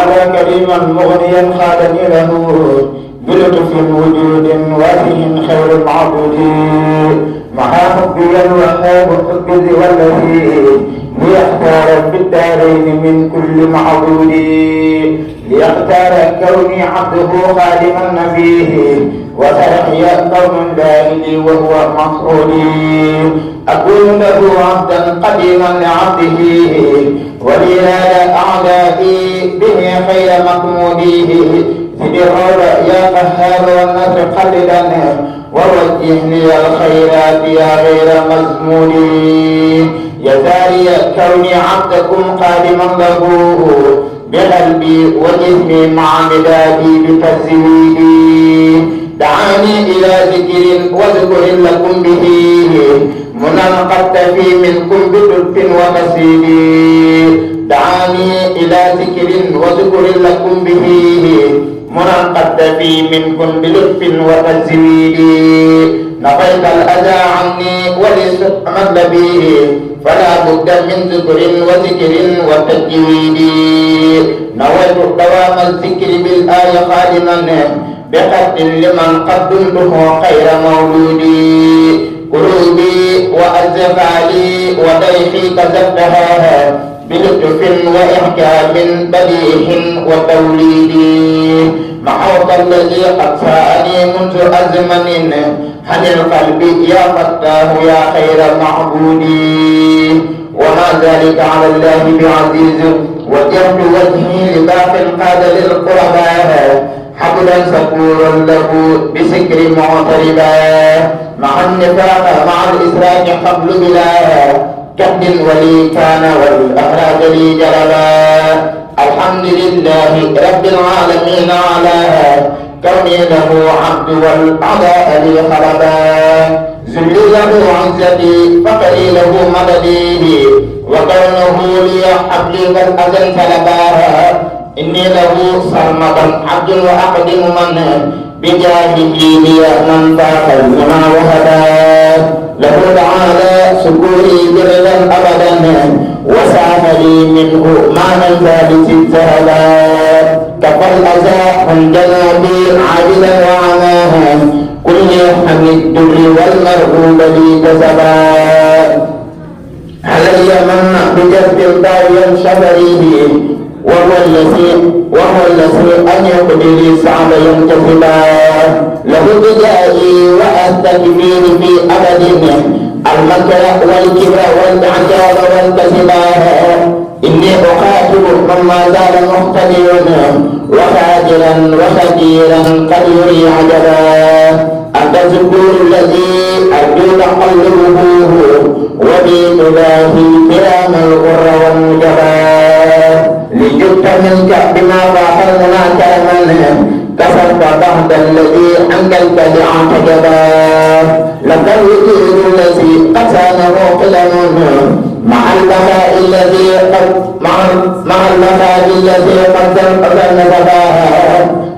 على كريما مغنيا خالني له بلطف وجود وفيه خير المعبود مع حبي الوهاب حبي والذي ليختار في الدارين من كل معبود ليختار كوني عبده خادما نبيه وترقي قوم دائلي وهو مفعولي أكون له عبدا قديما لعبده ولينال أعدائي به خير مكموديه زد الرب يا قهار والنصر قلدا ووجهني الخيرات يا غير مزموني يا زاري كوني عبدكم قادما له بقلبي وجسمي مع مدادي بتزويدي دعاني إلى ذكر وذكر لكم به منى قد تفي منكم بلطف وقصيد دعاني إلى ذكر وذكر لكم به منى قد تفي منكم بلطف وتزويد نفيت الأذى عني ولصدق مطلبي فلا بد من ذكر وذكر وتجويد نويت دوام الذكر بالآية خادما بحق لمن قدمته خير مولودي قلوبي وأزغالي وضيحي كسبتها بلطف وإحكام بديع وتوليد محوط الذي قد ساءني منذ أزمن عن القلب يا فتاه يا خير معبودي وما ذلك على الله بعزيز وجهت وجهي لباق قاد للقرباء حبلا سكورا له بسكر معتربا مع النفاق مع الإسراك قبل بلا كد ولي كان والأخراج لي جلبا الحمد لله رب العالمين على كوني له عبد والأعداء لي خربا ذل له عزتي فقري له مددي وكونه لي حبلي قد أذنت لباها إني له صرمدا عبد وأقدم من بجاهه لي من فاق المنى وهدى له تعالى سكوري بردا أبدا وسعف لي منه ما نزال الزهدا كفى الأذى من جنابي عاجلا وعماها كل حمد الدر والمرغوب لي كسبا علي من بجذب طاويا شبريه وهو الذي أن يقدر صعب ينتسبا له بجائي وأستكبير في أبد المكر والكبر والعجاب والكذبا إني أخاطب من ما زال مختبرا وخاجرا وخجيرا قد يري عجبا أنت الذكور الذي أرجو تقلبه وبي تباهي كرام الغر والنجبا لجبت منك بما فاح المنى كرما كسرت بعد الذي عنك عتجبا لك الوجود الذي قد سانه قلم مع البهاء الذي قد نزبا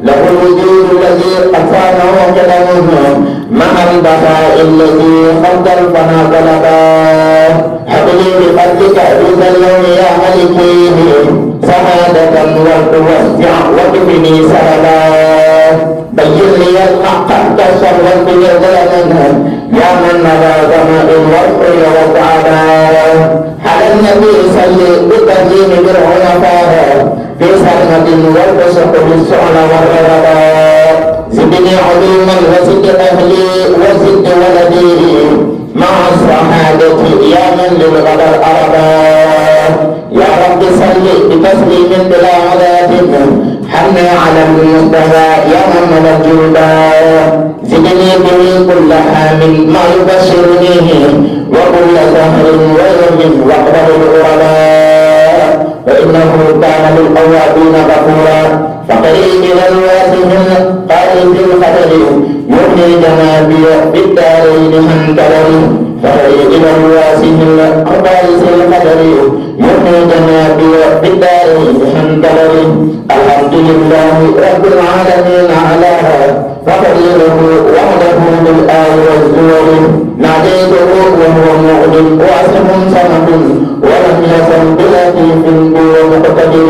له الوجود الذي قد سانه قلم مع البهاء الذي قد الفنا طلبا هب لي بفضلك رزق اليوم يا ملكي سعادة وتوسع وتبني سهلا بين لي الحق كالشر في ظلما يا من نرى ظمأ والخير وسعدا على النبي صلي بالتسليم بالعنفاء في سلمة والبسط بالسعل والرغبا زدني علوما وزد أهلي وزد ولدي مع السعادة يا من للغدر أربا يا رب صل بتسليم بلا عذاب حمنا على المصطفى يا من الجودا زدني به كل حام ما يبشرني وكل سهر ويوم وقته الغرباء فإنه كان للأوابين غفورا فقريب إلى الواسهم قائل في القدر يغني جنابي بالدارين هنكرر فقريب إلى الواسهم قائل في القدر يغني جنابي بالدارين هنكرر الحمد لله رب العالمين على فقديره وحده بالآل والزور ناديته وهو مؤمن واسم صمد ولم يزل بلطيف ومقتدر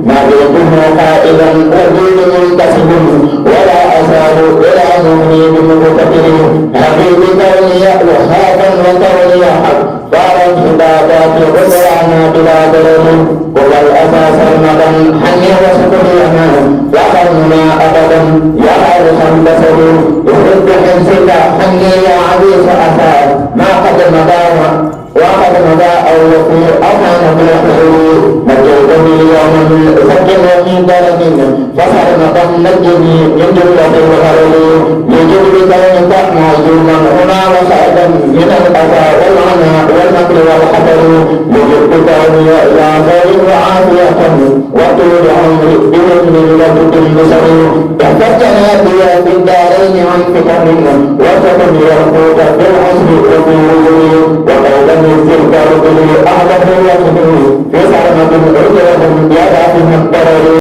ما بيته قائلا وجود منكسب ولا أزال إلى مغني بمقتدر حبيب كوني وهابا وكوني حق صار العبادات غفرانا بلا ضرر هو الأساس المدن حني وشكر لنا فخرنا أبدا يا أرحم بصر يرد حزك حني يا عزيز أثار ما قد مضى وقد مضى أو يكون أفعل بالحلول نجيتني يوما سكن وفي درج فصل مقام نجني من جملة الغرر لجبر كونك معزوما هنا وسعدا من الأذى والعناء والمكر والحذر لجبر كوني إلى خير وعافية وطول عمري بإذن لك البصر احفظتنا بي في الدارين عن فتن وتكن يرقوك بالعصر وفي الوجود وقولا يسرك رجلي أعلم وجهه في سلمة عجلة يا دافع